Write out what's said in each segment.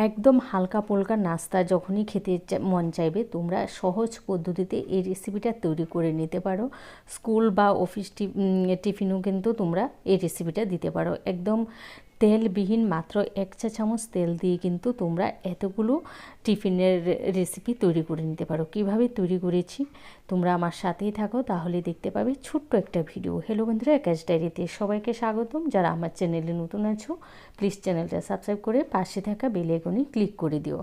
একদম হালকা পোলকা নাস্তা যখনই খেতে মন চাইবে তোমরা সহজ পদ্ধতিতে এই রেসিপিটা তৈরি করে নিতে পারো। স্কুল বা অফিস টিফিনও কিন্তু তোমরা এই রেসিপিটা দিতে পারো। একদম তেলবিহীন মাত্র 1 চা চামচ তেল দিয়ে কিন্তু তোমরা এতগুলো টিফিনের রেসিপি তৈরি করে নিতে পারো। কিভাবে তৈরি করেছি তোমরা আমার সাথেই থাকো, তাহলে দেখতে পাবে ছোট্ট একটা ভিডিও। হ্যালো বন্ধুরা, আকাশ ডায়েরিতে সবাইকে স্বাগতম। যারা আমার চ্যানেলে নতুন আছো প্লিজ চ্যানেলটা সাবস্ক্রাইব করে পাশে থাকা বেল আইকনে ক্লিক করে দিও।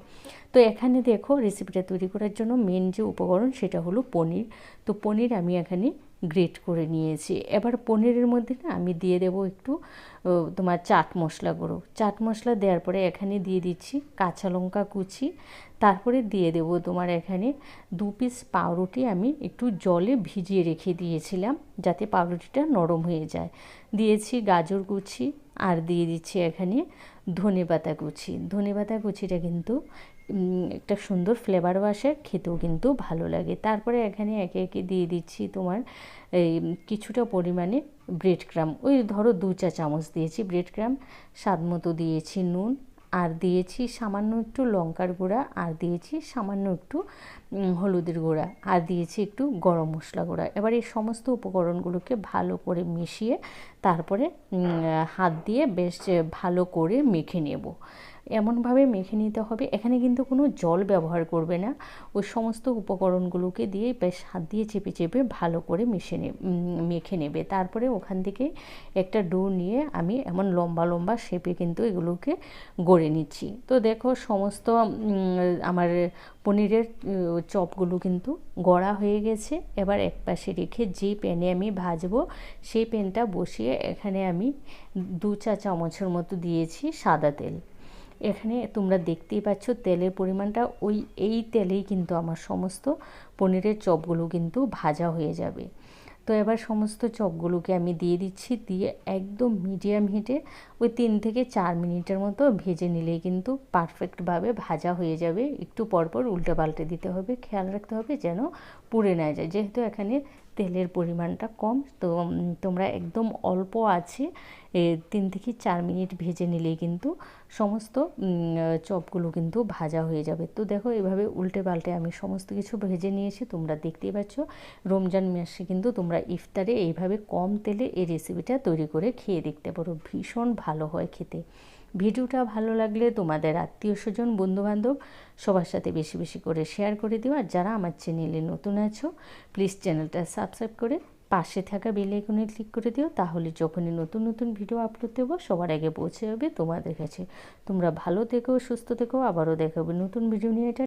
তো এখানে দেখো রেসিপিটা তৈরি করার জন্য মেন যে উপকরণ সেটা হলো পনির। তো পনির আমি এখানে গ্রেট করে নিয়েছি। এবার পনিরের মধ্যে না আমি দিয়ে দেবো একটু তোমার চাট মশলা গুঁড়ো। চাট মশলা দেওয়ার পরে এখানে দিয়ে দিচ্ছি কাঁচা লঙ্কা কুচি। তারপরে দিয়ে দেবো তোমার এখানে 2 পিস পাউরুটি আমি একটু জলে ভিজিয়ে রেখে দিয়েছিলাম যাতে পাউরুটিটা নরম হয়ে যায়। দিয়েছি গাজর কুচি আর দিয়ে দিচ্ছি এখানে ধনেপাতা কুচি। ধনেপাতা কুচিটা কিন্তু একটা সুন্দর ফ্লেভারও আসে, খেতেও কিন্তু ভালো লাগে। তারপরে এখানে একে একে দিয়ে দিচ্ছি তোমার এই কিছুটা পরিমাণে ব্রেড ক্রাম্ব, ওই ধরো 2 চা চামচ দিয়েছি ব্রেড ক্রাম্ব। স্বাদ মতো দিয়েছি নুন, আর দিয়েছি সামান্য একটু লঙ্কার গুঁড়া, আর দিয়েছি সামান্য একটু হলুদের গুঁড়া, আর দিয়েছি একটু গরম মশলা গুঁড়া। এবার এই সমস্ত উপকরণগুলোকে ভালো করে মিশিয়ে তারপরে হাত দিয়ে বেশ ভালো করে মেখে নেব। এমনভাবে মেখে নিতে হবে, এখানে কিন্তু কোনো জল ব্যবহার করবে না। ওই সমস্ত উপকরণগুলোকে দিয়ে বেশ হাত দিয়ে চেপে চেপে ভালো করে মেখে নেবে। তারপরে ওখান থেকে একটা ডো নিয়ে আমি এমন লম্বা লম্বা শেপে কিন্তু এগুলোকে গড়ে নিচ্ছি। তো দেখো সমস্ত আমার পনিরের চপগুলো কিন্তু গড়া হয়ে গেছে। এবার এক পাশে রেখে যে প্যানে আমি ভাজবো সেই প্যানটা বসিয়ে এখানে আমি 2 চা চামচের মতো দিয়েছি সাদা তেল। এখানে তোমরা দেখতেই পাচ্ছ তেলের পরিমাণটা, এই তেলেই কিন্তু আমার সমস্ত পনিরের চপগুলো কিন্তু ভাজা হয়ে যাবে। তো এবার সমস্ত চপগুলোকে আমি দিয়ে দিচ্ছি, দিয়ে একদম মিডিয়াম হিটে ওই 3 থেকে 4 মিনিটের মতো ভেজে নিলেই কিন্তু পারফেক্টভাবে ভাজা হয়ে যাবে। একটু পরপর উল্টে পাল্টে দিতে হবে, খেয়াল রাখতে হবে যেন পুড়ে না যায়, যেহেতু এখানে তেলের পরিমাণটা কম। তো তোমরা একদম অল্প আছে 3 থেকে 4 মিনিট ভেজে নিলেই কিন্তু সমস্ত চপগুলো কিন্তু ভাজা হয়ে যাবে। তো দেখো এভাবে উল্টে পাল্টে আমি সমস্ত কিছু ভেজে নিয়েছি। তোমরা দেখতেই পাচ্ছ রমজান মাসে কিন্তু তোমরা ইফতারে এইভাবে কম তেলে এই রেসিপিটা তৈরি করে খেয়ে দেখতে পারো, ভীষণ ভালো হয় খেতে। ভিডিওটা ভালো লাগলে তোমাদের আত্মীয় স্বজন বন্ধুবান্ধব সবার সাথে বেশি বেশি করে শেয়ার করে দিও। আর যারা আমার চ্যানেলে নতুন আছো প্লিজ চ্যানেলটা সাবস্ক্রাইব করে পাশে থাকা বেল আইকনে ক্লিক করে দিও, তাহলে যখনই নতুন নতুন ভিডিও আপলোড দেবো সবার আগে পৌঁছে যাবে তোমাদের কাছে। তোমরা ভালো থেকো, সুস্থ থেকো, আবারও দেখা হবে নতুন ভিডিও নিয়ে। এটা